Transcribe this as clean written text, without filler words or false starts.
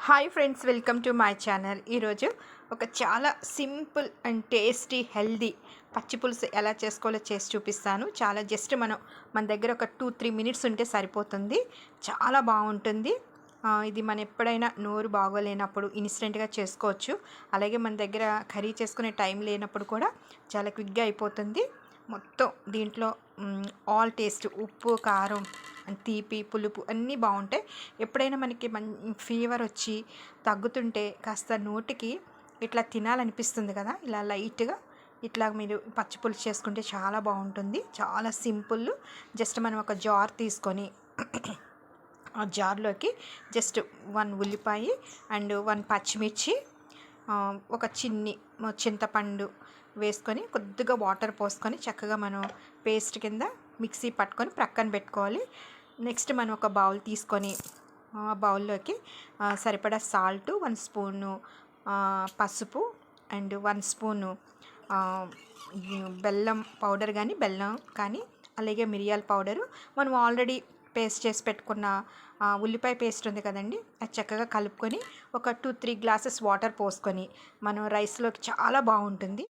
Hi friends, welcome to my channel. ఈరోజు ఒక చాలా సింపుల్ అండ్ టేస్టీ హెల్దీ పచ్చి పులుసు ఎలా చేసుకోవాలో చేసి చూపిస్తాను. చాలా జస్ట్ మన దగ్గర ఒక 2-3 మినిట్స్ ఉంటే సరిపోతుంది. చాలా బాగుంటుంది. ఇది మనం ఎప్పుడైనా నోరు బాగోలేనప్పుడు ఇన్స్టెంట్గా చేసుకోవచ్చు. అలాగే మన దగ్గర కర్రీ చేసుకునే టైం లేనప్పుడు కూడా చాలా క్విక్గా అయిపోతుంది. మొత్తం దీంట్లో ఆల్ టేస్ట్ ఉప్పు, కారం, తీపి, పులుపు అన్నీ బాగుంటాయి. ఎప్పుడైనా మనకి ఫీవర్ వచ్చి తగ్గుతుంటే కాస్త నోటికి ఇట్లా తినాలనిపిస్తుంది కదా, ఇలా లైట్గా ఇట్లా మీరు పచ్చి పులుసు చేసుకుంటే చాలా బాగుంటుంది. చాలా సింపుల్. జస్ట్ మనం ఒక జార్ తీసుకొని ఆ జార్లోకి జస్ట్ 1 ఉల్లిపాయ అండ్ 1 పచ్చిమిర్చి, ఒక చింతపండు వేసుకొని కొద్దిగా వాటర్ పోసుకొని చక్కగా మనం పేస్ట్ కింద మిక్సీ పట్టుకొని ప్రక్కన పెట్టుకోవాలి. నెక్స్ట్ మనం ఒక బౌల్ తీసుకొని ఆ బౌల్లోకి సరిపడా సాల్ట్, 1 స్పూను పసుపు అండ్ 1 స్పూను బెల్లం పౌడర్ బెల్లం కానీ అలాగే మిరియాల పౌడరు, మనం ఆల్రెడీ పేస్ట్ చేసి పెట్టుకున్న ఉల్లిపాయ పేస్ట్ ఉంది కదండి, అది చక్కగా కలుపుకొని ఒక 2-3 గ్లాసెస్ వాటర్ పోసుకొని మనం రైస్లోకి చాలా బాగుంటుంది.